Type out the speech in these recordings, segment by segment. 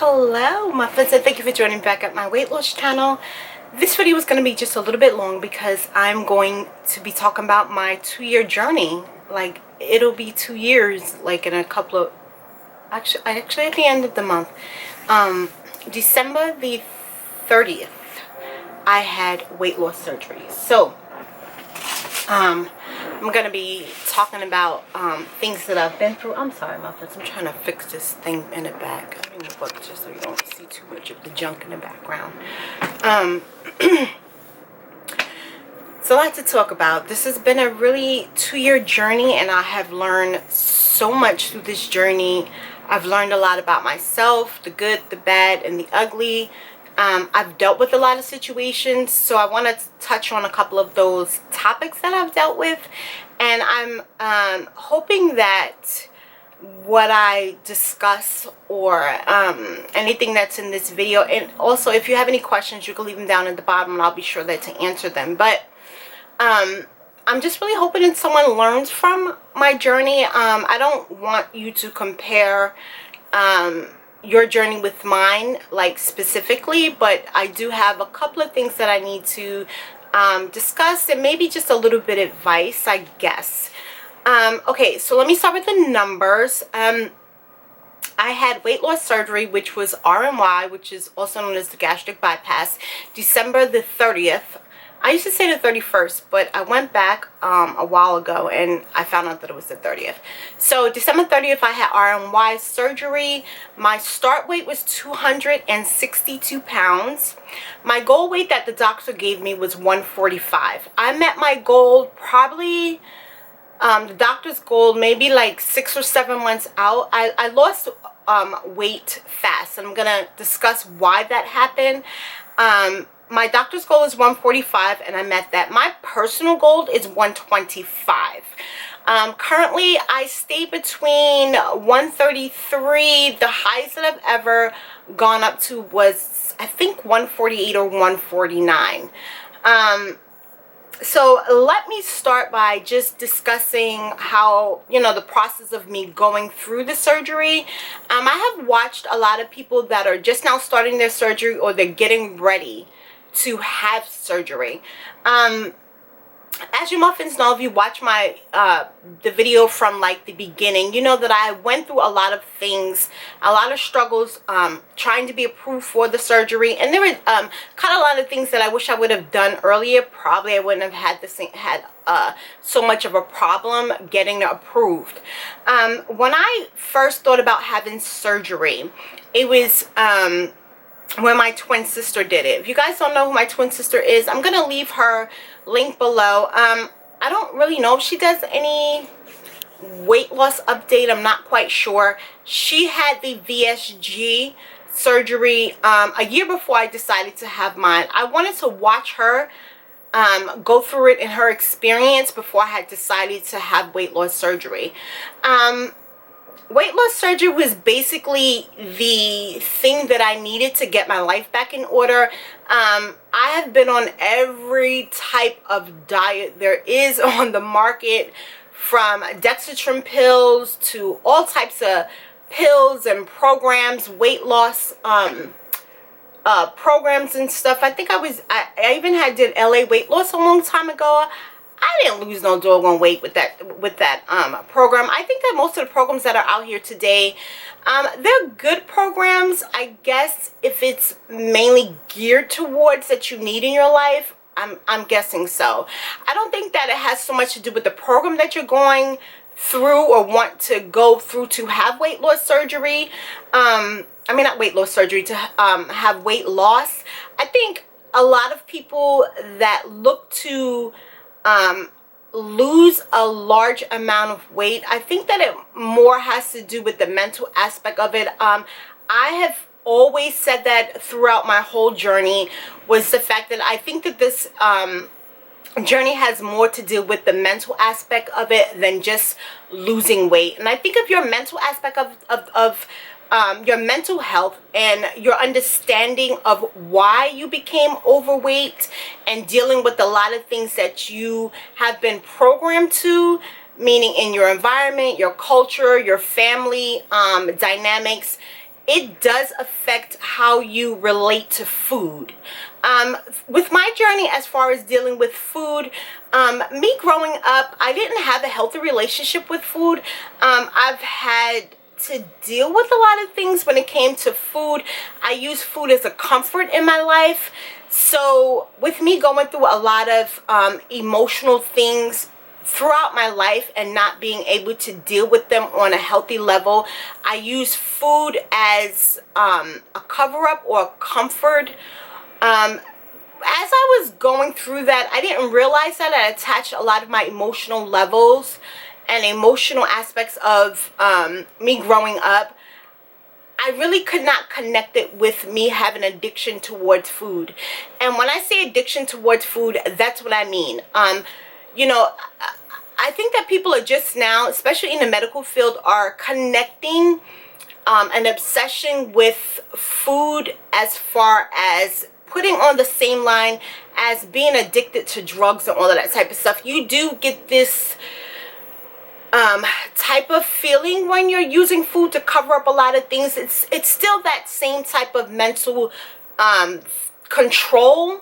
Hello muffins, and thank you for joining back at my weight loss channel. This video is going to be just a little bit long because I'm going to be talking about my 2-year journey. Like, it'll be 2 years, like in a couple of actually at the end of the month. December the 30th I had weight loss surgery. So I'm going to be talking about things that I've been through. I'm sorry, muffins. I'm trying to fix this thing in the back. I mean, look, just so you don't see too much of the junk in the background. So a lot to talk about. This has been a really 2-year journey, and I have learned so much through this journey. I've learned a lot about myself, the good, the bad, and the ugly. I've dealt with a lot of situations, so I want to touch on a couple of those topics that I've dealt with, and I'm hoping that what I discuss or anything that's in this video, and also if you have any questions, you can leave them down at the bottom and I'll be sure that to answer them. But I'm just really hoping that someone learns from my journey. I don't want you to compare your journey with mine, like specifically, but I do have a couple of things that I need to discuss, and maybe just a little bit of advice, I guess. Okay, so let me start with the numbers. I had weight loss surgery, which was RMY, which is also known as the gastric bypass, December the 30th. I used to say the 31st, but I went back a while ago and I found out that it was the 30th. So December 30th, I had RMY surgery. My start weight was 262 pounds. My goal weight that the doctor gave me was 145. I met my goal probably, the doctor's goal, maybe like 6 or 7 months out. I lost weight fast, and I'm going to discuss why that happened. My doctor's goal is 145, and I met that. My personal goal is 125. Currently, I stay between 133. The highest that I've ever gone up to was, I think, 148 or 149. So let me start by just discussing how, the process of me going through the surgery. I have watched a lot of people that are just now starting their surgery, or they're getting ready to have surgery. As you muffins know, if you watch my the video from like the beginning, you know that I went through a lot of things, a lot of struggles trying to be approved for the surgery, and there were kind of a lot of things that I wish I would have done earlier. Probably I wouldn't have had so much of a problem getting approved. When I first thought about having surgery, it was when my twin sister did it. If you guys don't know who my twin sister is, I'm gonna leave her link below. I don't really know if she does any weight loss update. I'm not quite sure. She had the VSG surgery a year before I decided to have mine. I wanted to watch her go through it in her experience before I had decided to have weight loss surgery. Weight loss surgery was basically the thing that I needed to get my life back in order. I have been on every type of diet there is on the market, from dextrin pills to all types of pills and programs, weight loss programs and stuff. I think I even did LA weight loss a long time ago. I didn't lose no doggone weight with that program. I think that most of the programs that are out here today, they're good programs, I guess, if it's mainly geared towards that you need in your life. I'm guessing so. I don't think that it has so much to do with the program that you're going through or want to go through to have weight loss surgery. I mean, not weight loss surgery, to have weight loss. I think a lot of people that look to lose a large amount of weight, I think that it more has to do with the mental aspect of it. I have always said that throughout my whole journey, was the fact that I think that this journey has more to do with the mental aspect of it than just losing weight. And I think if your mental aspect of your mental health and your understanding of why you became overweight, and dealing with a lot of things that you have been programmed to, meaning in your environment, your culture, your family dynamics, it does affect how you relate to food. With my journey as far as dealing with food, me growing up, I didn't have a healthy relationship with food. I've had to deal with a lot of things when it came to food. I use food as a comfort in my life. So with me going through a lot of emotional things throughout my life and not being able to deal with them on a healthy level, I use food as a cover-up or a comfort. As I was going through that, I didn't realize that I attached a lot of my emotional levels and emotional aspects of me growing up. I really could not connect it with me having addiction towards food. And when I say addiction towards food, that's what I mean. You know, I think that people are just now, especially in the medical field, are connecting an obsession with food as far as putting on the same line as being addicted to drugs and all of that type of stuff. You do get this type of feeling when you're using food to cover up a lot of things. It's still that same type of mental control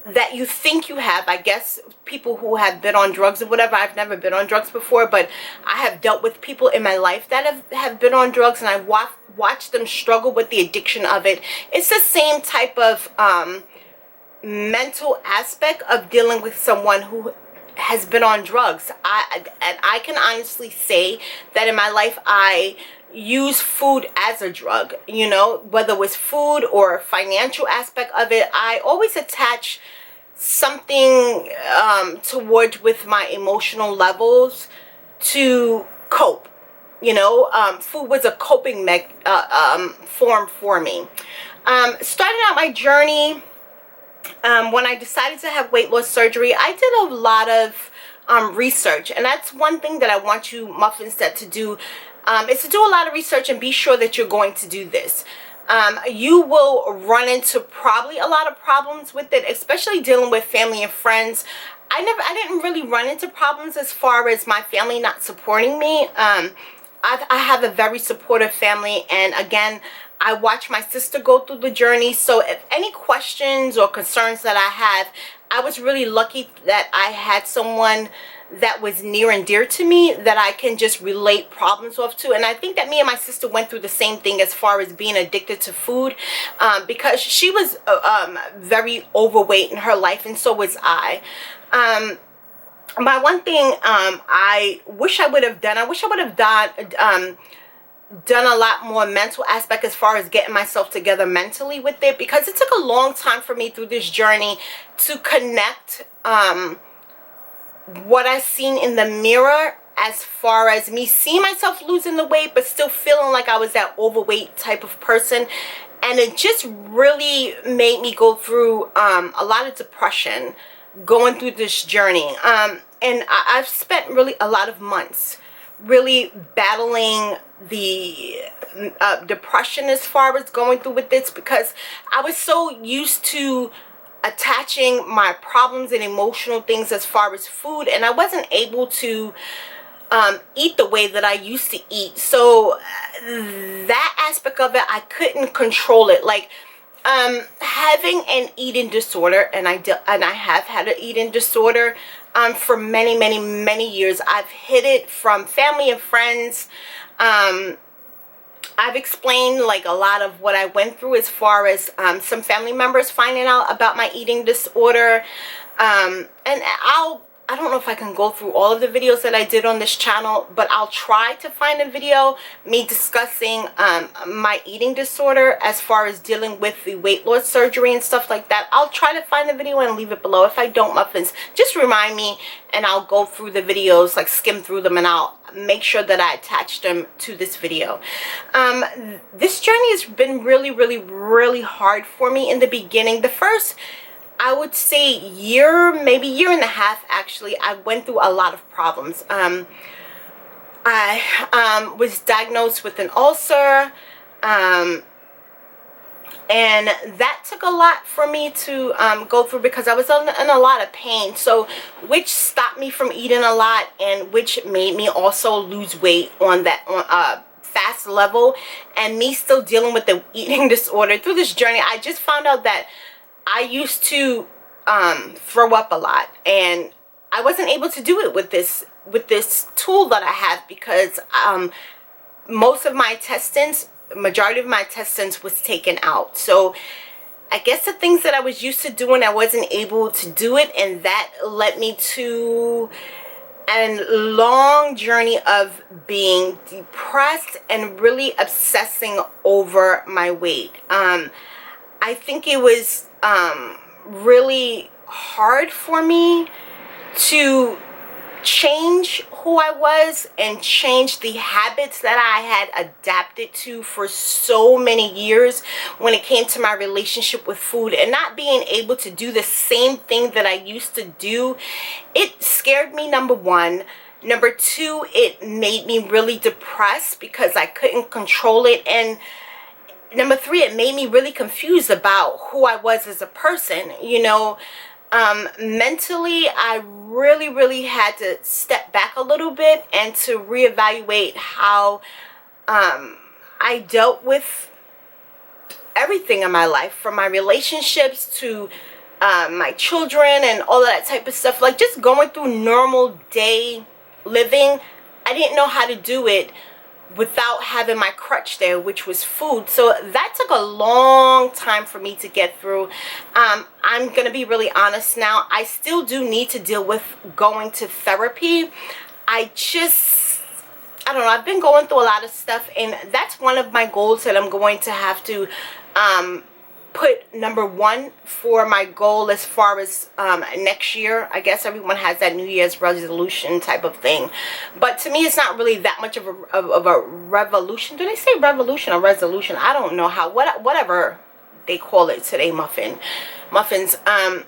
that you think you have. I guess people who have been on drugs or whatever. I've never been on drugs before, but I have dealt with people in my life that have been on drugs, and I watched them struggle with the addiction of it. It's the same type of mental aspect of dealing with someone who has been on drugs. I can honestly say that in my life I use food as a drug, you know, whether it was food or financial aspect of it. I always attach something towards with my emotional levels to cope. You know, food was a coping form for me. Starting out my journey, when I decided to have weight loss surgery, I did a lot of research, and that's one thing that I want you muffins to do, is to do a lot of research and be sure that you're going to do this. You will run into probably a lot of problems with it, especially dealing with family and friends. I didn't really run into problems as far as my family not supporting me. I have a very supportive family, and again, I watched my sister go through the journey. So if any questions or concerns that I have, I was really lucky that I had someone that was near and dear to me that I can just relate problems off to. And I think that me and my sister went through the same thing as far as being addicted to food, because she was very overweight in her life, and so was I. My one thing I wish I would have done, done a lot more mental aspect as far as getting myself together mentally with it, because it took a long time for me through this journey to connect what I seen in the mirror as far as me seeing myself losing the weight but still feeling like I was that overweight type of person. And it just really made me go through a lot of depression going through this journey. And I've spent really a lot of months really battling the depression as far as going through with this, because I was so used to attaching my problems and emotional things as far as food, and I wasn't able to eat the way that I used to eat. So that aspect of it, I couldn't control it. Like having an eating disorder, and I have had an eating disorder for many years. I've hid it from family and friends. I've explained like a lot of what I went through as far as some family members finding out about my eating disorder. And I don't know if I can go through all of the videos that I did on this channel, but I'll try to find a video me discussing my eating disorder as far as dealing with the weight loss surgery and stuff like that. I'll try to find the video and leave it below. If I don't, muffins, just remind me and I'll go through the videos, like skim through them, and I'll make sure that I attach them to this video. This journey has been really hard for me in the beginning. The first, I would say maybe year and a half actually, I went through a lot of problems. I was diagnosed with an ulcer, and that took a lot for me to go through, because I was in a lot of pain, so which stopped me from eating a lot, and which made me also lose weight on that fast level, and me still dealing with the eating disorder through this journey, I just found out that I used to throw up a lot, and I wasn't able to do it with this tool that I have, because most of my intestines, majority of my intestines was taken out. So I guess the things that I was used to doing, I wasn't able to do it, and that led me to a long journey of being depressed and really obsessing over my weight. I think it was really hard for me to change who I was and change the habits that I had adapted to for so many years when it came to my relationship with food, and not being able to do the same thing that I used to do. It scared me, number one. Number two, it made me really depressed because I couldn't control it. And number three, it made me really confused about who I was as a person. You know, mentally, I really had to step back a little bit and to reevaluate how I dealt with everything in my life, from my relationships to my children and all of that type of stuff. Like, just going through normal day living, I didn't know how to do it without having my crutch there, which was food. So that took a long time for me to get through. I'm gonna be really honest now, I still do need to deal with going to therapy. I don't know, I've been going through a lot of stuff, and that's one of my goals that I'm going to have to put number one for my goal as far as next year. I guess everyone has that New Year's resolution type of thing, but to me it's not really that much of a revolution. Do they say revolution or resolution? I don't know how, whatever they call it today, muffins. And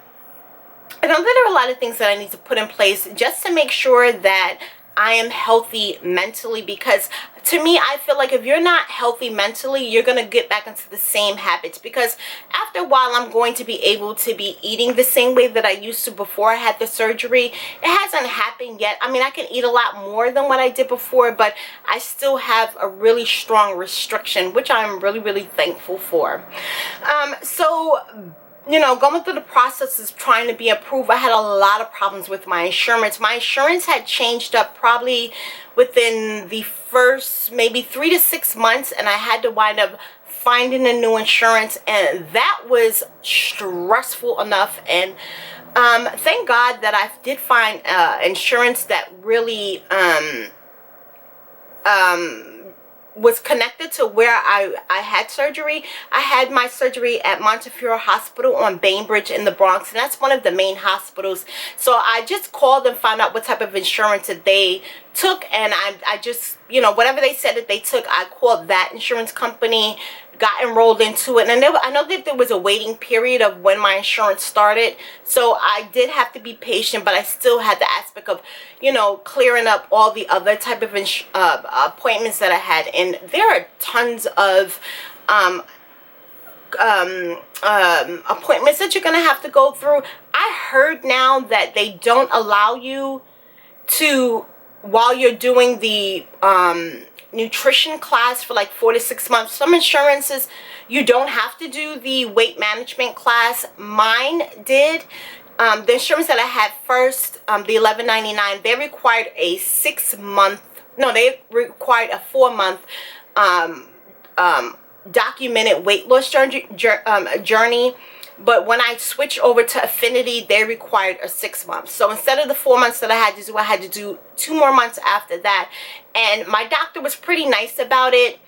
I know there are a lot of things that I need to put in place just to make sure that I am healthy mentally, because to me, I feel like if you're not healthy mentally, you're going to get back into the same habits, because after a while, I'm going to be able to be eating the same way that I used to before I had the surgery. It hasn't happened yet. I mean, I can eat a lot more than what I did before, but I still have a really strong restriction, which I'm really thankful for. So, you know, going through the process is trying to be approved. I had a lot of problems with my insurance. My insurance had changed up probably within the first maybe 3 to 6 months, and I had to wind up finding a new insurance, and that was stressful enough. And thank God that I did find insurance that really was connected to where I had surgery. I had my surgery at Montefiore Hospital on Bainbridge in the Bronx, and that's one of the main hospitals. So I just called and found out what type of insurance that they took, and I just, you know, whatever they said that they took, I called that insurance company, got enrolled into it. And I know that there was a waiting period of when my insurance started, so I did have to be patient, but I still had the aspect of, you know, clearing up all the other type of appointments that I had. And there are tons of appointments that you're gonna have to go through. I heard now that they don't allow you to, while you're doing the nutrition class for like 4 to 6 months. Some insurances, you don't have to do the weight management class. Mine did. The insurance that I had first, the $11.99, they required a 6 month, no, they required a 4 month documented weight loss journey. But when I switched over to Affinity, they required a 6 months. So instead of the 4 months that I had to do, I had to do 2 more months after that. And my doctor was pretty nice about it.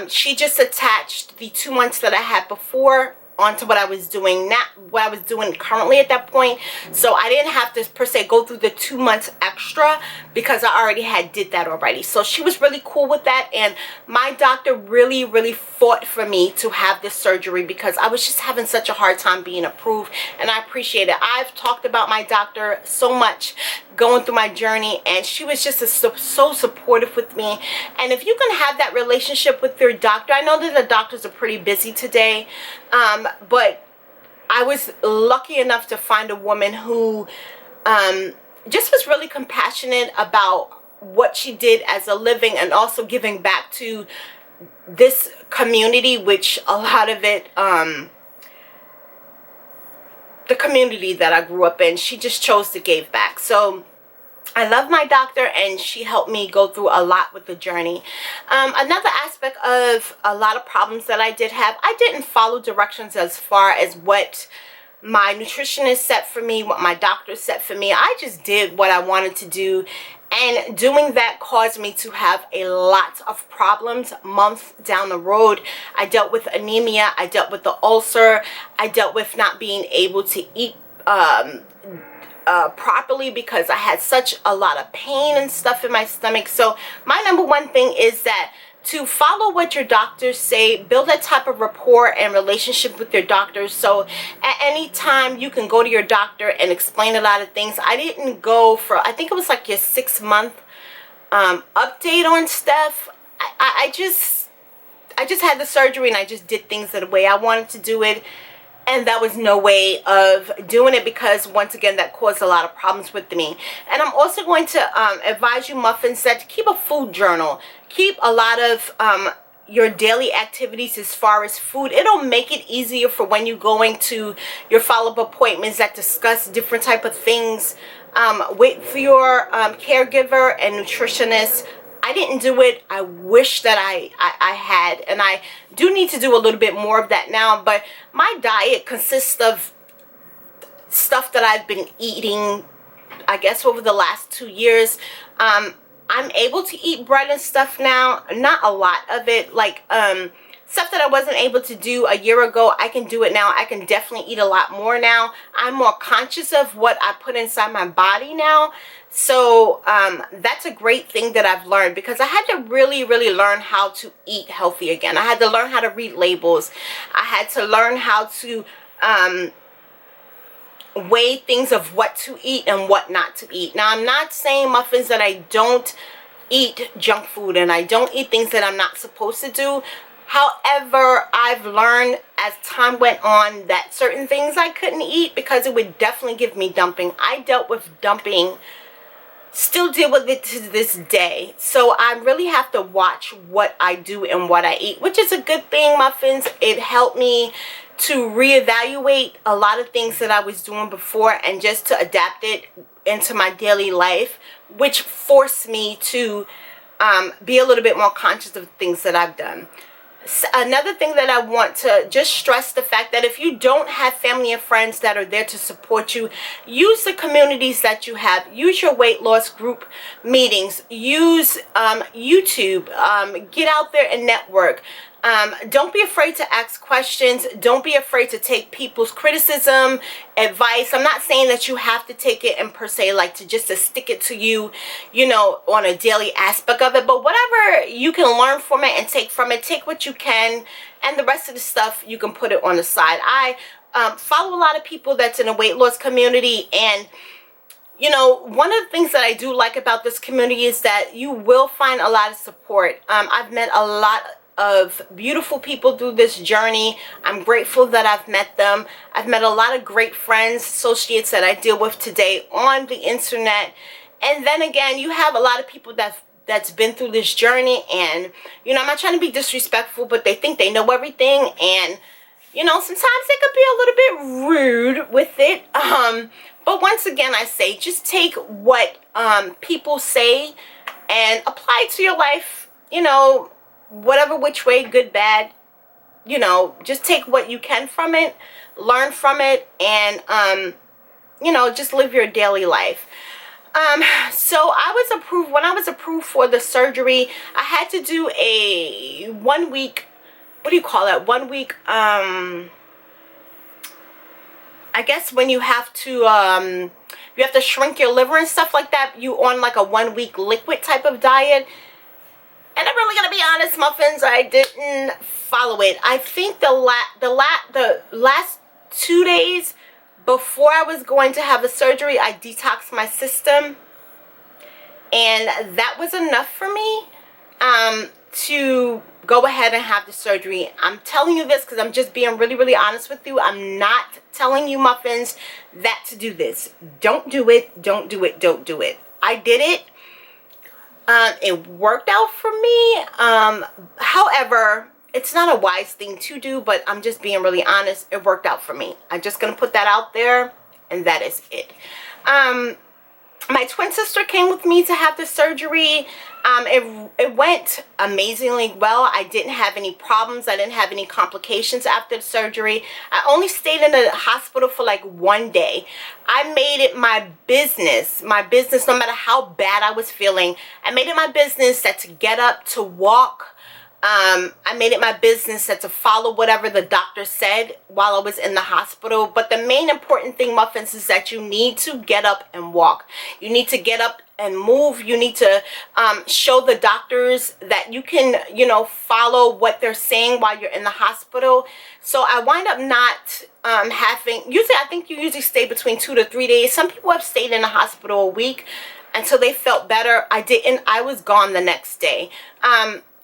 She just attached the 2 months that I had before onto what I was doing, not what I was doing currently at that point. So I didn't have to per se go through the 2 months extra, because I already did that already. So she was really cool with that, and my doctor really fought for me to have this surgery, because I was just having such a hard time being approved, and I appreciate it. I've talked about my doctor so much going through my journey, and she was just so supportive with me. And if you can have that relationship with your doctor, I know that the doctors are pretty busy today, but I was lucky enough to find a woman who just was really compassionate about what she did as a living, and also giving back to this community, which a lot of it, the community that I grew up in, she just chose to give back. So I love my doctor, and she helped me go through a lot with the journey. Another aspect of a lot of problems that I did have, I didn't follow directions as far as what my nutritionist set for me, what my doctor set for me. I just did what I wanted to do, and doing that caused me to have a lot of problems months down the road. I dealt with anemia, I dealt with the ulcer, I dealt with not being able to eat properly because I had such a lot of pain and stuff in my stomach. So my number one thing is that to follow what your doctors say, build that type of rapport and relationship with your doctors. So at any time you can go to your doctor and explain a lot of things. I didn't go for, I think it was like your 6-month update on stuff. I just had the surgery, and I just did things the way I wanted to do it. And that was no way of doing it, because once again, that caused a lot of problems with me. And I'm also going to advise you, muffins, that to keep a food journal. Keep a lot of your daily activities as far as food. It'll make it easier for when you're going to your follow-up appointments that discuss different type of things with your caregiver and nutritionist. I didn't do it. I wish that I had, and I do need to do a little bit more of that now. But my diet consists of stuff that I've been eating, I guess, over the last 2 years. I'm able to eat bread and stuff now, not a lot of it, like stuff that I wasn't able to do a year ago. I can do it now. I can definitely eat a lot more now. I'm more conscious of what I put inside my body now. So that's a great thing that I've learned, because I had to really learn how to eat healthy again. I had to learn how to read labels. I had to learn how to weigh things of what to eat and what not to eat. Now, I'm not saying, muffins, that I don't eat junk food and I don't eat things that I'm not supposed to do. However, I've learned as time went on that certain things I couldn't eat because it would definitely give me dumping. I dealt with dumping, still deal with it to this day. So I really have to watch what I do and what I eat, which is a good thing, muffins. It helped me to reevaluate a lot of things that I was doing before and just to adapt it into my daily life, which forced me to be a little bit more conscious of things that I've done. Another thing that I want to just stress, the fact that if you don't have family and friends that are there to support you, use the communities that you have. Use your weight loss group meetings. Use YouTube. Get out there and network. Don't be afraid to ask questions. Don't be afraid to take people's criticism, advice. I'm not saying that you have to take it and per se like to just to stick it to you, you know, on a daily aspect of it. But whatever you can learn from it and take from it, take what you can, and the rest of the stuff you can put it on the side. I follow a lot of people that's in a weight loss community, and you know, one of the things that I do like about this community is that you will find a lot of support. I've met a lot of beautiful people through this journey. I'm grateful that I've met them. I've met a lot of great friends, associates that I deal with today on the internet. And then again, you have a lot of people that's been through this journey, and you know, I'm not trying to be disrespectful, but they think they know everything, and you know, sometimes they could be a little bit rude with it. But once again, I say just take what people say and apply it to your life, you know, whatever which way, good, bad, you know, just take what you can from it, learn from it, and you know, just live your daily life. So I was approved, when I was approved for the surgery, I had to do a 1 week, what do you call that, 1 week, I guess when you have to shrink your liver and stuff like that, you on like a 1 week liquid type of diet. And I'm really gonna be honest, muffins, I didn't follow it. I think the last 2 days before I was going to have the surgery, I detoxed my system, and that was enough for me to go ahead and have the surgery. I'm telling you this because I'm just being really honest with you. I'm not telling you, muffins, that to do this. Don't do it. Don't do it. Don't do it. I did it. It worked out for me. However, it's not a wise thing to do, but I'm just being really honest. It worked out for me. I'm just going to put that out there, and that is it. My twin sister came with me to have the surgery. It went amazingly well. I didn't have any problems. I didn't have any complications after the surgery. I only stayed in the hospital for like 1 day. I made it my business, no matter how bad I was feeling. I made it my business that to get up, to walk. I made it my business that to follow whatever the doctor said while I was in the hospital. But the main important thing, Muffins, is that you need to get up and walk. You need to get up and move. You need to show the doctors that you can, you know, follow what they're saying while you're in the hospital. So I wind up not having, usually I think you usually stay between 2 to 3 days. Some people have stayed in the hospital a week until they felt better. I didn't. I was gone the next day.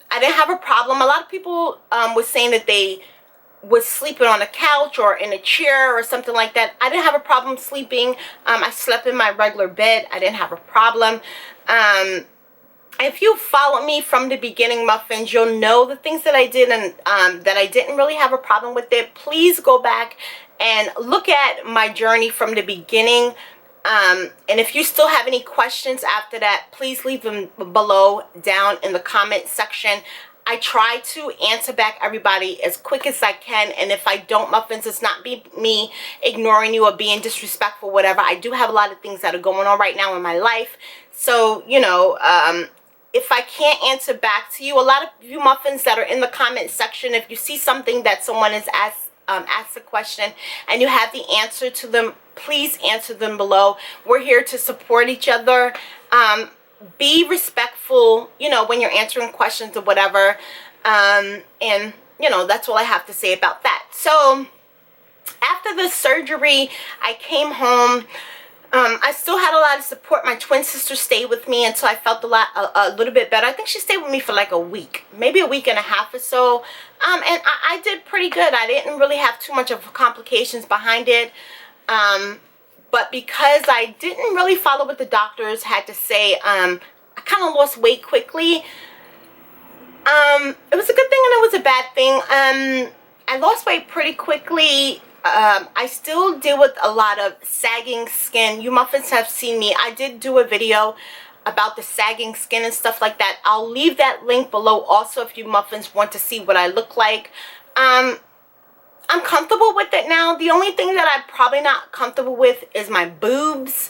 I didn't have a problem. A lot of people were saying that they was sleeping on a couch or in a chair or something like that. I didn't have a problem sleeping. I slept in my regular bed. I didn't have a problem. If you followed me from the beginning, Muffins, you'll know the things that I did and that I didn't really have a problem with it. Please go back and look at my journey from the beginning. And if you still have any questions after that, please leave them below down in the comment section. I try to answer back everybody as quick as I can. And if I don't, Muffins, it's not me ignoring you or being disrespectful, whatever. I do have a lot of things that are going on right now in my life. So, you know, if I can't answer back to you, a lot of you Muffins that are in the comment section, if you see something that someone has asked a question and you have the answer to them, please answer them below. We're here to support each other. Be respectful, you know, when you're answering questions or whatever. And, you know, that's all I have to say about that. So after the surgery, I came home. I still had a lot of support. My twin sister stayed with me until I felt a little bit better. I think she stayed with me for like a week, maybe a week and a half or so. And I did pretty good. I didn't really have too much of complications behind it. But because I didn't really follow what the doctors had to say, I kind of lost weight quickly. It was a good thing and it was a bad thing. I lost weight pretty quickly. I still deal with a lot of sagging skin. You Muffins have seen me. I did do a video about the sagging skin and stuff like that. I'll leave that link below also if you Muffins want to see what I look like. I'm comfortable with it now. The only thing that I'm probably not comfortable with is my boobs.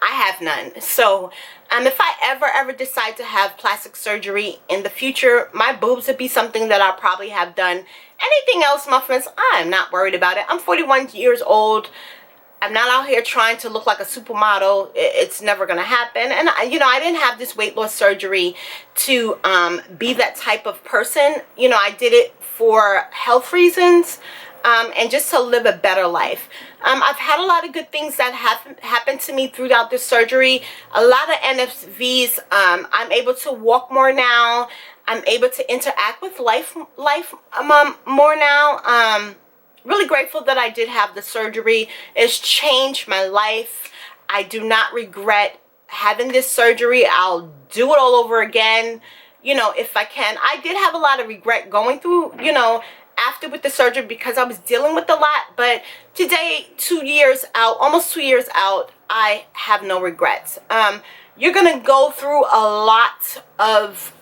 I have none. So if I ever decide to have plastic surgery in the future, my boobs would be something that I'll probably have done. Anything else, Muffins, I'm not worried about it. I'm 41 years old. I'm not out here trying to look like a supermodel. It's never going to happen. And, you know, I didn't have this weight loss surgery to be that type of person. You know, I did it for health reasons. And just to live a better life. I've had a lot of good things that have happened to me throughout the surgery. A lot of NFVs. I'm able to walk more now. I'm able to interact with life more now. Really grateful that I did have the surgery. It's changed my life. I do not regret having this surgery. I'll do it all over again, you know, if I can. I did have a lot of regret going through, you know, after with the surgery because I was dealing with a lot. But today, 2 years out, almost 2 years out, I have no regrets. You're going to go through a lot of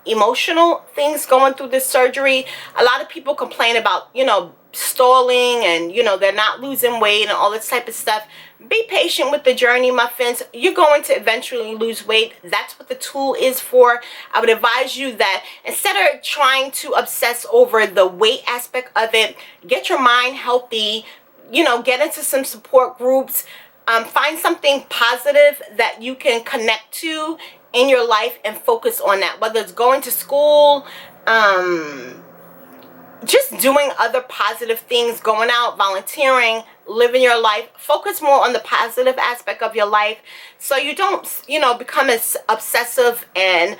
emotional things going through this surgery. A lot of people complain about, you know, stalling and, you know, they're not losing weight and all this type of stuff. Be patient with the journey, Muffins. You're going to eventually lose weight. That's what the tool is for. I would advise you that instead of trying to obsess over the weight aspect of it, get your mind healthy, you know, get into some support groups, find something positive that you can connect to in your life and focus on that, whether it's going to school, just doing other positive things, going out, volunteering, living your life. Focus more on the positive aspect of your life so you don't, you know, become as obsessive and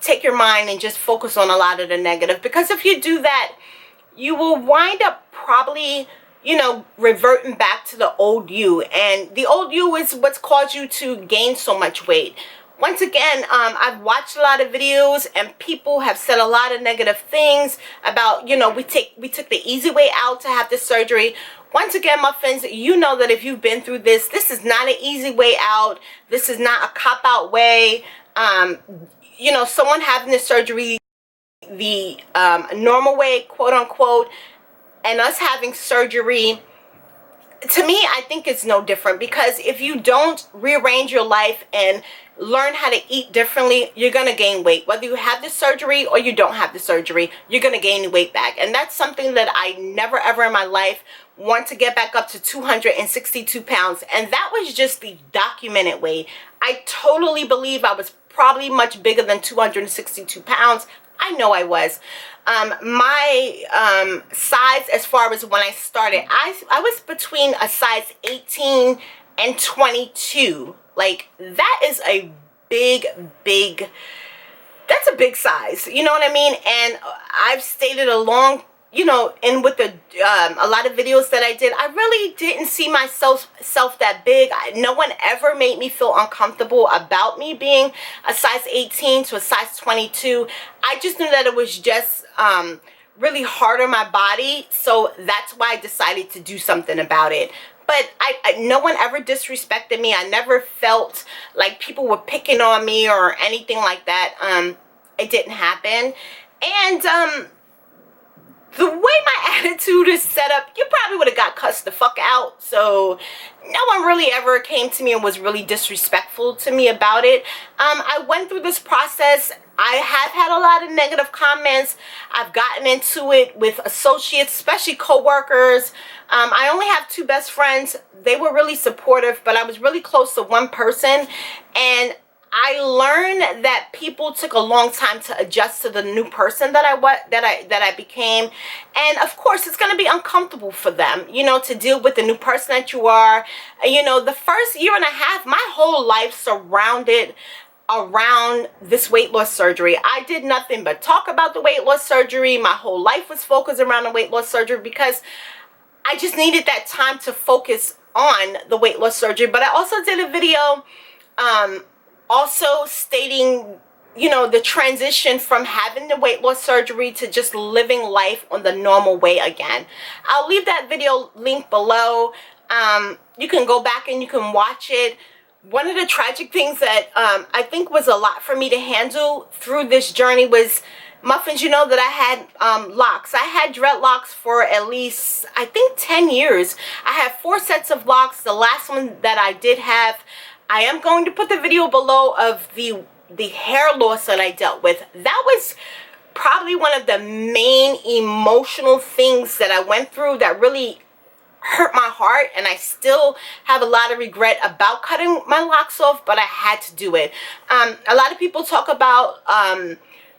take your mind and just focus on a lot of the negative. Because if you do that, you will wind up probably, you know, reverting back to the old you. And the old you is what's caused you to gain so much weight. Once again, I've watched a lot of videos and people have said a lot of negative things about, you know, we took the easy way out to have this surgery. Once again, muffins, you know that if you've been through this, this is not an easy way out. This is not a cop-out way. You know, someone having this surgery the normal way, quote unquote, and us having surgery, to me, I think it's no different, because if you don't rearrange your life and learn how to eat differently, you're going to gain weight. Whether you have the surgery or you don't have the surgery, you're going to gain weight back. And that's something that I never ever in my life want to get back up to 262 pounds. And that was just the documented weight. I totally believe I was probably much bigger than 262 pounds. I know I was. My size, as far as when I started, I was between a size 18 and 22. Like, that is a big, that's a big size. You know what I mean? And I've stated you know, and with the a lot of videos that I did, I really didn't see myself that big. No one ever made me feel uncomfortable about me being a size 18 to a size 22. I just knew that it was just really hard on my body, so that's why I decided to do something about it. But no one ever disrespected me. I never felt like people were picking on me or anything like that. It didn't happen. And the way my attitude is set up, you probably would have got cussed the fuck out. So no one really ever came to me and was really disrespectful to me about it. I went through this process. I have had a lot of negative comments. I've gotten into it with associates, especially co-workers. I only have 2 best friends. They were really supportive, but I was really close to one person, and I learned that people took a long time to adjust to the new person that I became. And of course, it's going to be uncomfortable for them, you know, to deal with the new person that you are. You know, the first year and a half, my whole life surrounded around this weight loss surgery. I did nothing but talk about the weight loss surgery. My whole life was focused around the weight loss surgery because I just needed that time to focus on the weight loss surgery. But I also did a video also stating, you know, the transition from having the weight loss surgery to just living life on the normal way again. I'll leave that video link below. You can go back and you can watch it. One of the tragic things that I think was a lot for me to handle through this journey was, muffins, you know that I had locks. I had dreadlocks for at least, I think, 10 years. I have 4 sets of locks. The last one that I did have, I am going to put the video below of the hair loss that I dealt with. That was probably one of the main emotional things that I went through that really hurt my heart, and I still have a lot of regret about cutting my locks off, but I had to do it. A lot of people talk about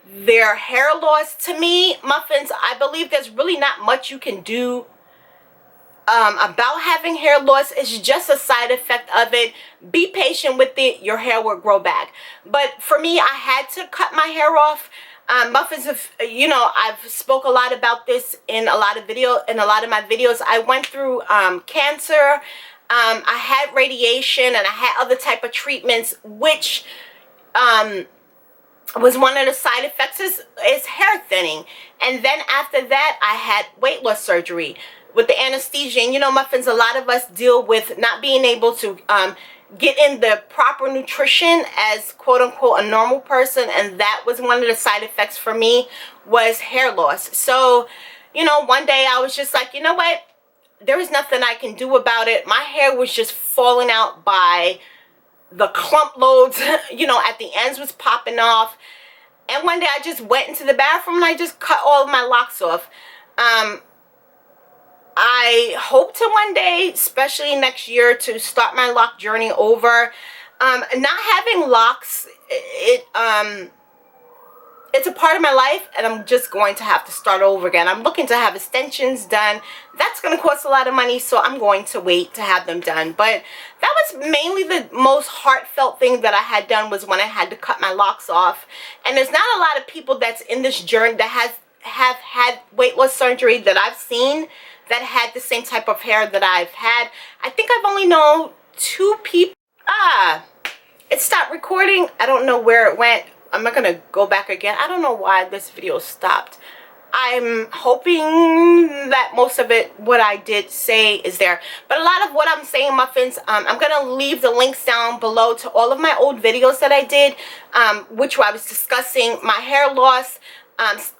their hair loss. To me, muffins, I believe there's really not much you can do about having hair loss. It's just a side effect of it. Be patient with it. Your hair will grow back. But for me, I had to cut my hair off. Muffins, you know, I've spoke a lot about this in a lot of my videos. I went through cancer. I had radiation, and I had other type of treatments, which was one of the side effects is hair thinning. And then after that, I had weight loss surgery with the anesthesia. And you know, muffins, a lot of us deal with not being able to get in the proper nutrition as quote unquote a normal person, and that was one of the side effects for me, was hair loss. So, you know, one day I was just like, you know what, there is nothing I can do about it. My hair was just falling out by the clump loads, you know, at the ends was popping off. And one day I just went into the bathroom and I just cut all of my locks off. I hope to one day, especially next year, to start my lock journey over. Not having locks, it's a part of my life, and I'm just going to have to start over again. I'm looking to have extensions done. That's going to cost a lot of money, so I'm going to wait to have them done. But that was mainly the most heartfelt thing that I had done, was when I had to cut my locks off. And there's not a lot of people that's in this journey that have had weight loss surgery that I've seen that had the same type of hair that I've had. I think I've only known 2 people. it stopped recording. I don't know where it went. I'm not gonna go back again. I don't know why this video stopped. I'm hoping that most of it, what I did say, is there. But a lot of what I'm saying, muffins, I'm going to leave the links down below to all of my old videos that I did, which I was discussing my hair loss,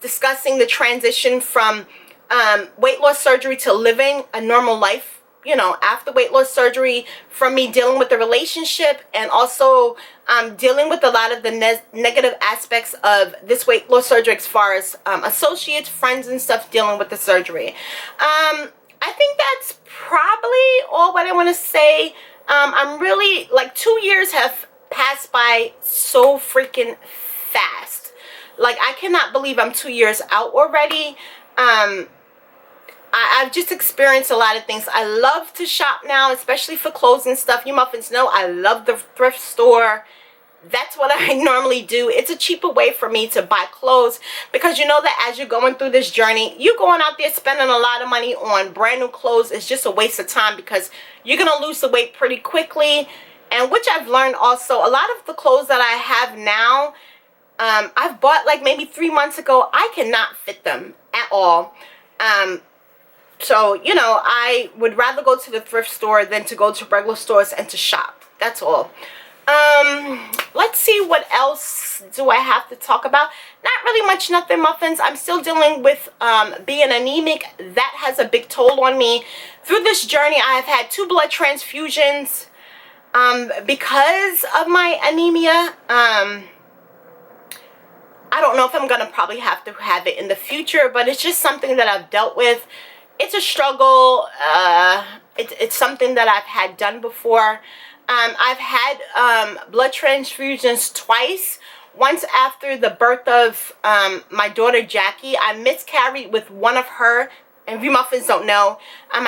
discussing the transition from weight loss surgery to living a normal life, you know, after weight loss surgery, from me dealing with the relationship, and also dealing with a lot of the negative aspects of this weight loss surgery, as far as associates, friends, and stuff dealing with the surgery. I think that's probably all what I want to say. I'm really, like, 2 years have passed by so freaking fast. Like, I cannot believe I'm 2 years out already. I've just experienced a lot of things. I love to shop now, especially for clothes and stuff. You muffins know I love the thrift store. That's what I normally do. It's a cheaper way for me to buy clothes, because you know that as you're going through this journey, you're going out there spending a lot of money on brand new clothes. It's just a waste of time, because you're going to lose the weight pretty quickly. And which I've learned also, a lot of the clothes that I have now, I've bought like maybe 3 months ago. I cannot fit them at all. So, you know, I would rather go to the thrift store than to go to regular stores and to shop. That's all. Let's see, what else do I have to talk about? Not really much, nothing, muffins. I'm still dealing with being anemic. That has a big toll on me. Through this journey, I have had 2 blood transfusions because of my anemia. I don't know if I'm going to probably have to have it in the future, but it's just something that I've dealt with. It's a struggle. It's something that I've had done before. I've had blood transfusions twice. Once after the birth of my daughter Jackie, I miscarried with one of her. And if you muffins don't know, I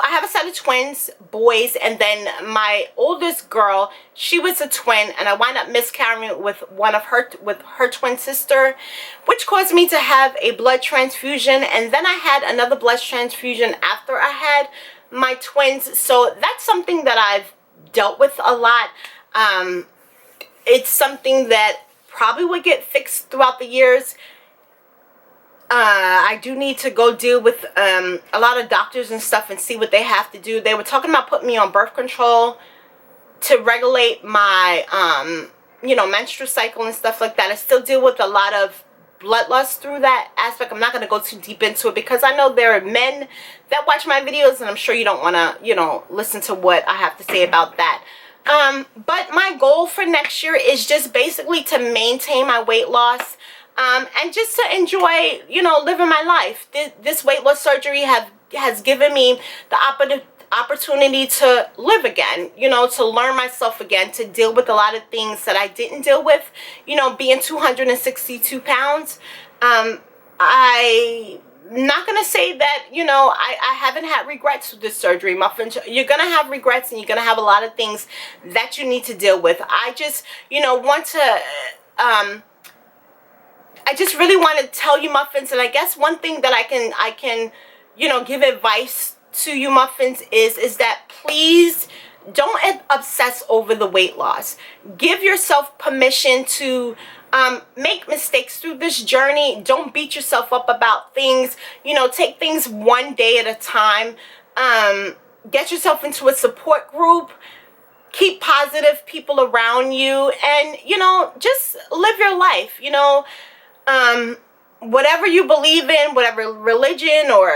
have a set of twins, boys, and then my oldest girl, she was a twin, and I wound up miscarrying with her twin sister, which caused me to have a blood transfusion. And then I had another blood transfusion after I had my twins. So that's something that I've dealt with a lot. It's something that probably would get fixed throughout the years. I do need to go deal with a lot of doctors and stuff and see what they have to do. They were talking about putting me on birth control to regulate my, you know, menstrual cycle and stuff like that. I still deal with a lot of blood loss through that aspect. I'm not going to go too deep into it, because I know there are men that watch my videos, and I'm sure you don't want to, you know, listen to what I have to say about that. But my goal for next year is just basically to maintain my weight loss. And just to enjoy, you know, living my life. This weight loss surgery has given me the opportunity to live again, you know, to learn myself again, to deal with a lot of things that I didn't deal with, you know, being 262 pounds. I'm not going to say that, you know, I haven't had regrets with this surgery, muffins. You're going to have regrets, and you're going to have a lot of things that you need to deal with. I just, you know, want to... I just really want to tell you, muffins, and I guess one thing that I can, you know, give advice to you, muffins, is that please don't obsess over the weight loss. Give yourself permission to make mistakes through this journey. Don't beat yourself up about things. You know, take things one day at a time. Get yourself into a support group. Keep positive people around you, and, you know, just live your life, you know. Whatever you believe in, whatever religion or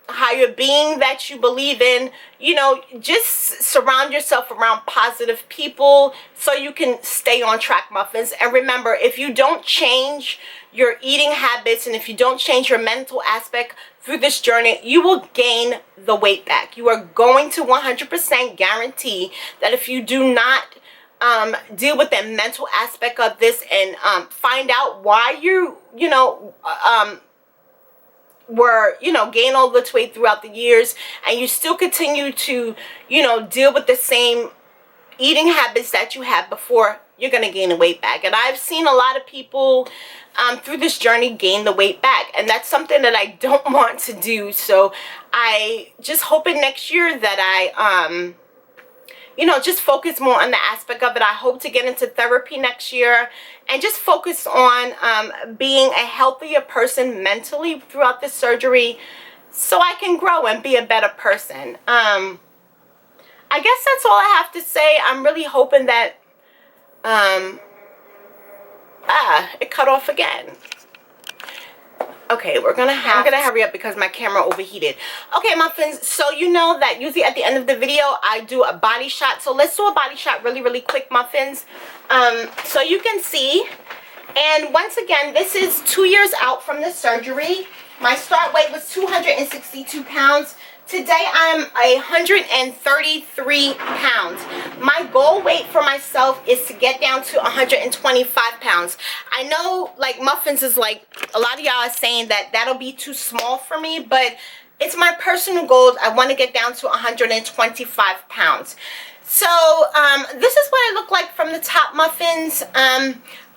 higher being that you believe in, you know, just surround yourself around positive people so you can stay on track, muffins. And remember, if you don't change your eating habits, and if you don't change your mental aspect through this journey, you will gain the weight back. You are going to 100% guarantee that if you do not deal with the mental aspect of this, and find out why you know, were, you know, gain all this weight throughout the years, and you still continue to, you know, deal with the same eating habits that you had before, you're going to gain the weight back. And I've seen a lot of people through this journey gain the weight back, and that's something that I don't want to do. So I just hope in next year that I you know, just focus more on the aspect of it. I hope to get into therapy next year and just focus on being a healthier person mentally throughout this surgery so I can grow and be a better person. I guess that's all I have to say. I'm really hoping that it cut off again. Okay, I'm gonna hurry up because my camera overheated. Okay, muffins, so you know that usually at the end of the video I do a body shot. So let's do a body shot really quick, muffins. So you can see. And once again, this is 2 years out from the surgery. My start weight was 262 pounds. Today I'm 133 pounds. My goal weight for myself is to get down to 125 pounds. I know, like, muffins is like, a lot of y'all are saying that that'll be too small for me, but it's my personal goal. I want to get down to 125 pounds. So this is what I look like from the top, muffins.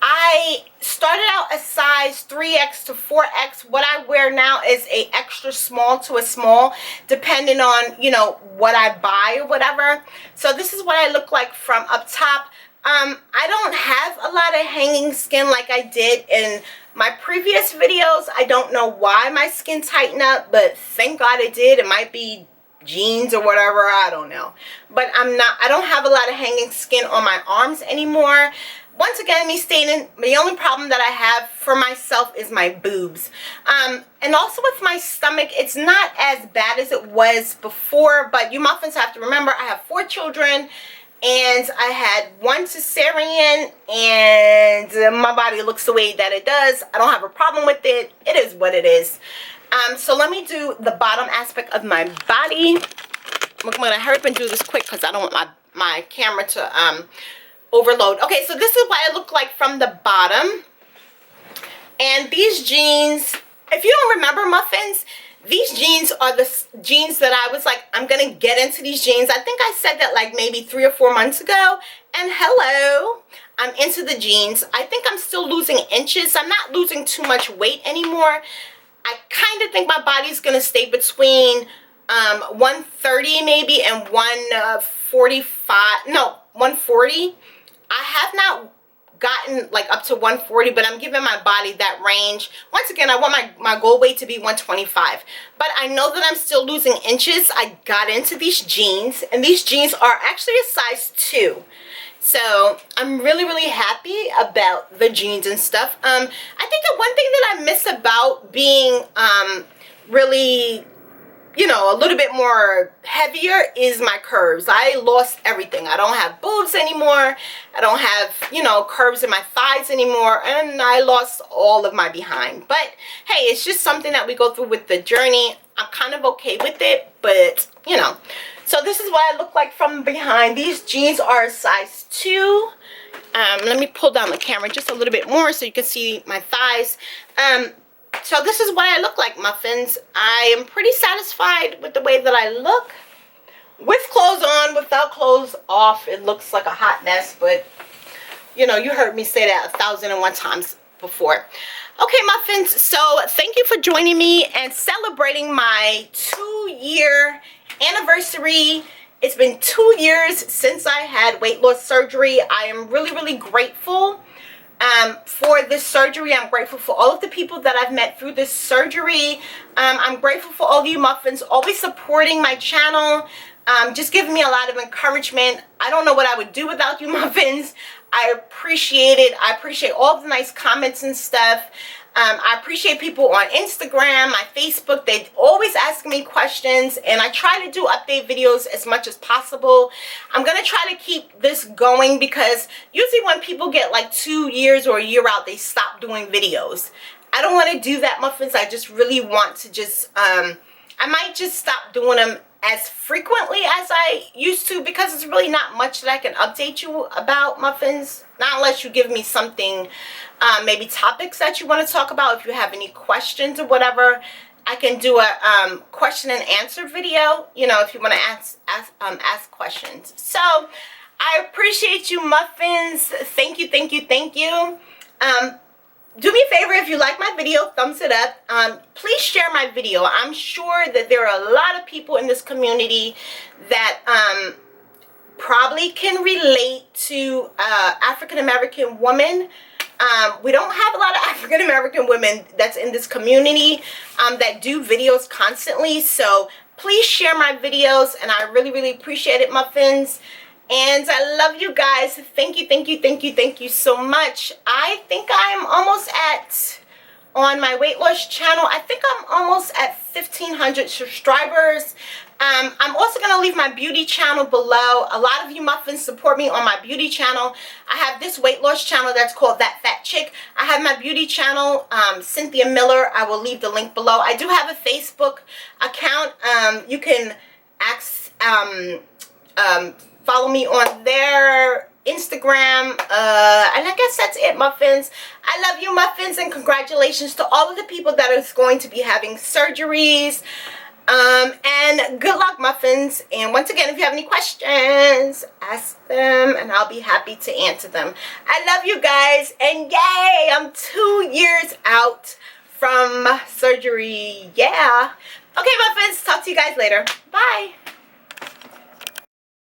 I started out a size 3X to 4X. What I wear now is a extra small to a small, depending on, you know, what I buy or whatever. So this is what I look like from up top. I don't have a lot of hanging skin like I did in my previous videos. I don't know why my skin tightened up, but thank God it did. It might be jeans or whatever, I don't know. But I don't have a lot of hanging skin on my arms anymore. Once again, me stating, the only problem that I have for myself is my boobs. And also with my stomach, it's not as bad as it was before, but you muffins have to remember, I have 4 children, and I had 1 cesarean, and my body looks the way that it does. I don't have a problem with it. It is what it is. So let me do the bottom aspect of my body. I'm going to hurry up and do this quick because I don't want my camera to overload. Okay, so this is what I look like from the bottom. And these jeans, if you don't remember, muffins, these jeans are the jeans that I was like, I'm gonna get into these jeans. I think I said that like maybe 3 or 4 months ago. And hello, I'm into the jeans. I think I'm still losing inches. I'm not losing too much weight anymore. I kind of think my body's gonna stay between 130 maybe and 145, no, 140. I have not gotten like up to 140, but I'm giving my body that range. Once again, I want my goal weight to be 125, but I know that I'm still losing inches. I got into these jeans, and these jeans are actually a size 2. So I'm really happy about the jeans and stuff. I think the one thing that I miss about being really, you know, a little bit more heavier is my curves. I lost everything. I don't have boobs anymore. I don't have, you know, curves in my thighs anymore. And I lost all of my behind. But hey, it's just something that we go through with the journey. I'm kind of okay with it, but you know. So this is what I look like from behind. These jeans are a size 2. Let me pull down the camera just a little bit more so you can see my thighs. So this is what I look like, muffins. I am pretty satisfied with the way that I look. With clothes on, without clothes off, it looks like a hot mess, but you know, you heard me say that 1,001 times before. Okay, muffins, so thank you for joining me and celebrating my 2-year anniversary. It's been 2 years since I had weight loss surgery. I am really grateful for this surgery. I'm grateful for all of the people that I've met through this surgery. I'm grateful for all of you muffins always supporting my channel, just giving me a lot of encouragement. I don't know what I would do without you muffins. I appreciate it. I appreciate all of the nice comments and stuff. I appreciate people on Instagram, my Facebook. They always ask me questions, and I try to do update videos as much as possible. I'm going to try to keep this going because usually when people get like 2 years or a year out, they stop doing videos. I don't want to do that, muffins. I just really want to just, I might just stop doing them as frequently as I used to because it's really not much that I can update you about, muffins. Not unless you give me something, maybe topics that you want to talk about. If you have any questions or whatever, I can do a question and answer video, you know, if you want to ask questions. So I appreciate you, muffins. Thank you. Do me a favor, if you like my video, thumbs it up. Please share my video. I'm sure that there are a lot of people in this community that probably can relate to African American women. We don't have a lot of African American women that's in this community that do videos constantly. So please share my videos, and I really, really appreciate it, muffins. And I love you guys. Thank you, thank you, thank you, thank you so much. I think I'm almost at, on my weight loss channel, I think I'm almost at 1,500 subscribers. I'm also going to leave my beauty channel below. A lot of you muffins support me on my beauty channel. I have this weight loss channel that's called That Fat Chick. I have my beauty channel, Cynthia Miller. I will leave the link below. I do have a Facebook account. You can follow me on there, Instagram, and I guess that's it, muffins. I love you, muffins, and congratulations to all of the people that are going to be having surgeries. And good luck, muffins. And once again, if you have any questions, ask them and I'll be happy to answer them. I love you guys, and yay, I'm 2 years out from surgery. Yeah. Okay, muffins, talk to you guys later. Bye.